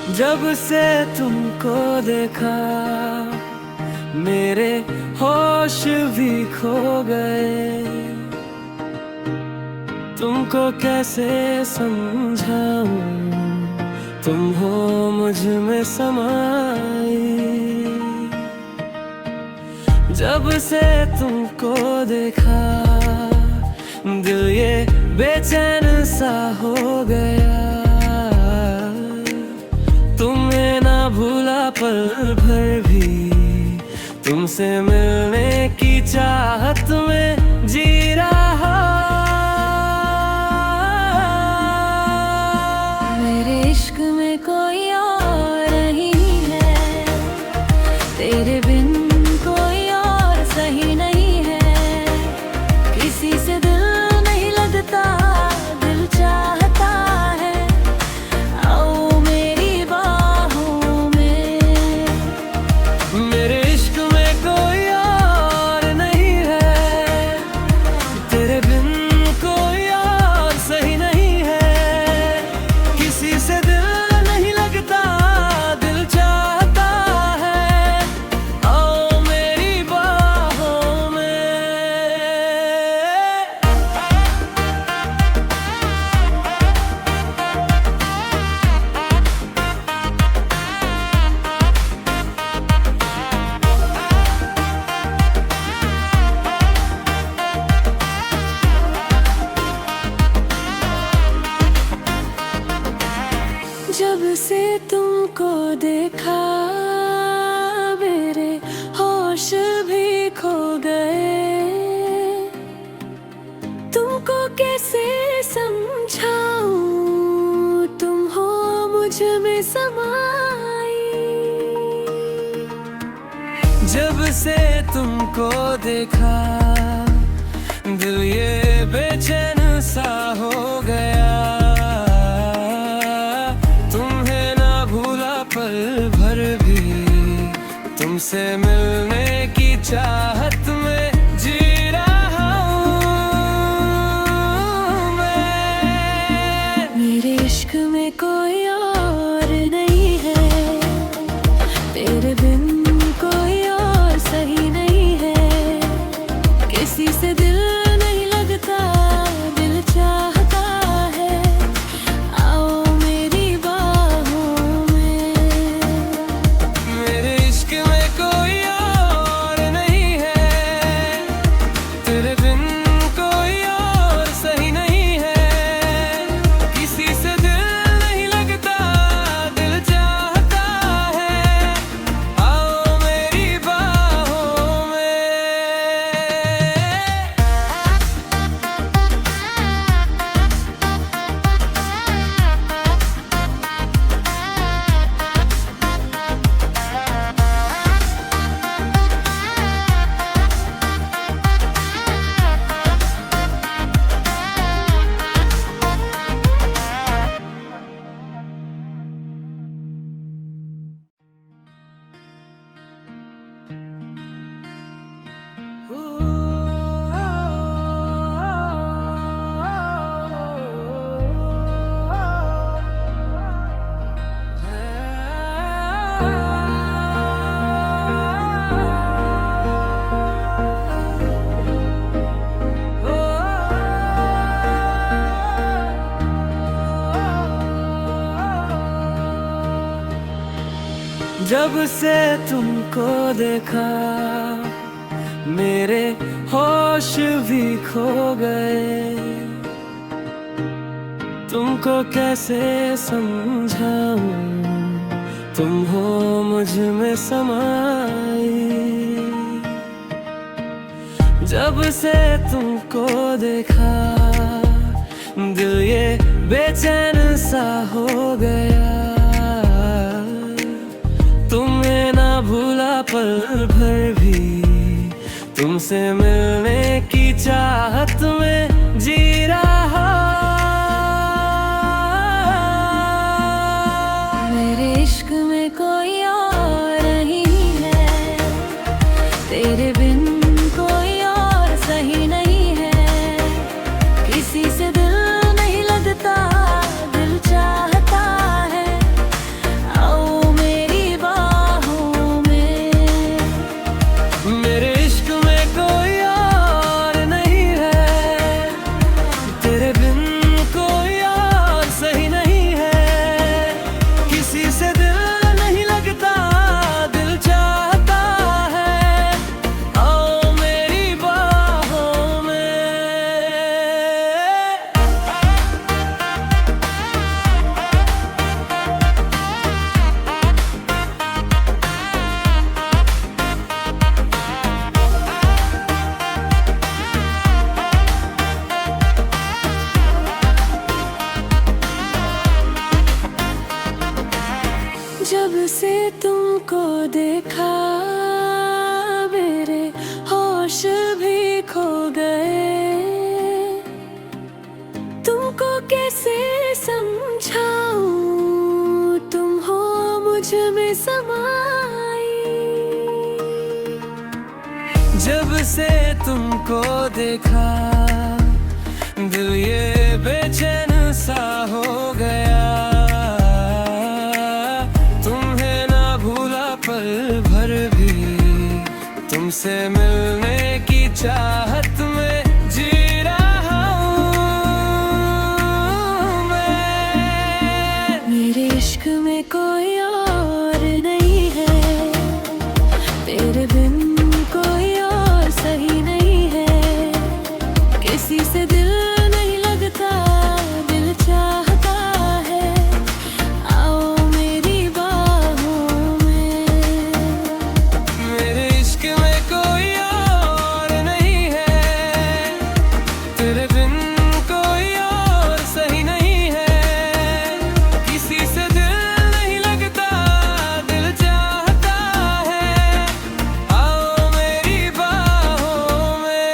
जब से तुमको देखा मेरे होश भी खो गए। तुमको कैसे समझाऊं, तुम हो मुझ में समाई। जब से तुमको देखा दिल ये बेचैन सा हो गया। तुम्हें ना भूला पल भर भी, तुमसे मिलने की चाहत में जी रहा। मेरे इश्क में कोई और नहीं है, तेरे बिन कोई और सही नहीं है। किसी से दिल नहीं लगता, दिल चाहता है आओ मेरी बाहों में। मेरे इश्क में कोई और नहीं है, तेरे बिन कोई और सही नहीं है। किसी से दिल नहीं लगता, दिल चाहता है आओ मेरी बाहों में। जब से तुमको देखा मेरे होश भी खो गए। तुमको कैसे समझाऊं, तुम हो मुझ में समाई। जब से तुमको देखा दिल ये बेचैन सा हो गया। तुम्हें ना भूला पल भर भी, तुमसे मिलने की चाहत में जी रहा हूँ मैं। मेरे इश्क में कोई और नहीं है, तेरे बिन कोई और सही नहीं है। किसी से दिल नहीं लगता, दिल चाहता है आओ मेरी बाहों में। मेरे इश्क में कोई और नहीं है, तेरे बिन कोई और सही नहीं है। किसी से दिल नहीं लगता, दिल चाहता है आओ मेरी बाहों में। जब से तुमको देखा मेरे होश भी खो गए। तुमको कैसे समझाऊं, तुम हो मुझ में समाई। जब से तुमको देखा दिल ये बेचैन सा हो गया। तुम्हें ना भूला पल भर भी, तुमसे मिलने की चाहत में जी रहा। मेरे इश्क में कोई और नहीं है, तेरे बिन कोई और सही नहीं है। किसी से दिल नहीं लगता, दिल चाहता है जब से तुमको देखा मेरे होश भी खो गए। तुमको कैसे समझाऊं, तुम हो मुझ में समाई। जब से तुमको देखा दिल ये बेचैन सा हो गया। तुम्हें ना भूला पल भर भी, तुमसे मिलने की चाहत में जी रहा हूँ मैं। मेरे इश्क में कोई और नहीं है, तेरे बिन कोई और सही नहीं है। किसी से दिल नहीं लगता, दिल चाहता है आओ मेरी बाहों में। मेरे इश्क में कोई और नहीं है, तेरे बिन कोई और सही नहीं है। किसी से दिल नहीं लगता, दिल चाहता है आओ मेरी बाहों में।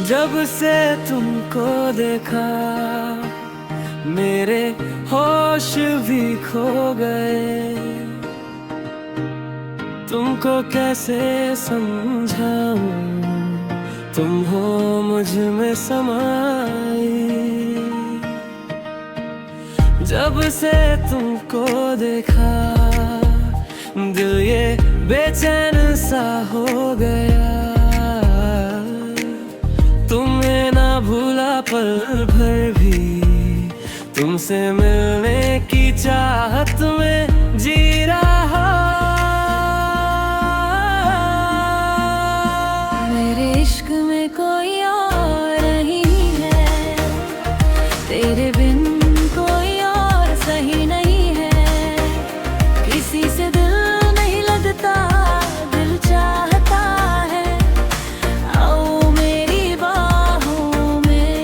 जब से तुमको देखा मेरे होश भी खो गए। तुमको कैसे समझाऊं, तुम हो मुझ में समाई। जब से तुमको देखा दिल ये बेचैन सा हो गया। तुम्हें ना भूला पल भर भी, तुमसे मिलने की चाहत में जी रहा। मेरे इश्क में कोई और नहीं है, तेरे बिन कोई और सही नहीं है। किसी से दिल नहीं लगता, दिल चाहता है आओ मेरी बाहों में।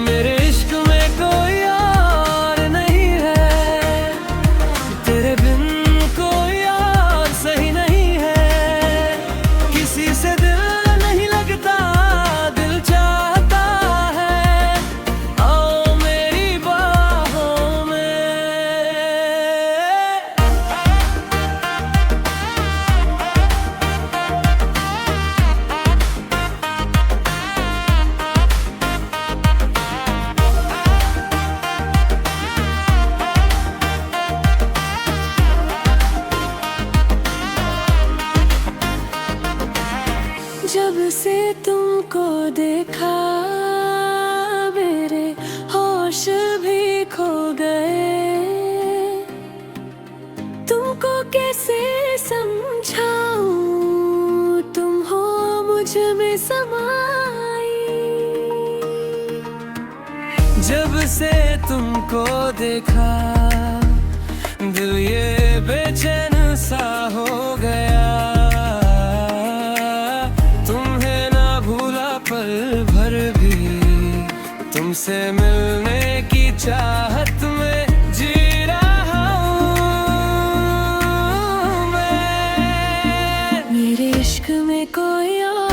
मेरे इश्क में कोई और नहीं है, तेरे बिन कोई और सही नहीं है। किसी से दिल नहीं लगता, दिल चाहता है आओ मेरी बाहों में। जब से तुमको देखा मेरे होश भी खो गए। तुमको कैसे समझाऊं, तुम हो मुझ में समाई। जब से तुमको देखा दिल ये बेचैन सा हो गया। तुम्हें ना भूला पल भर भी, तुमसे मिलने की चाहत में जी रहा हूँ मैं। मेरे इश्क में कोई और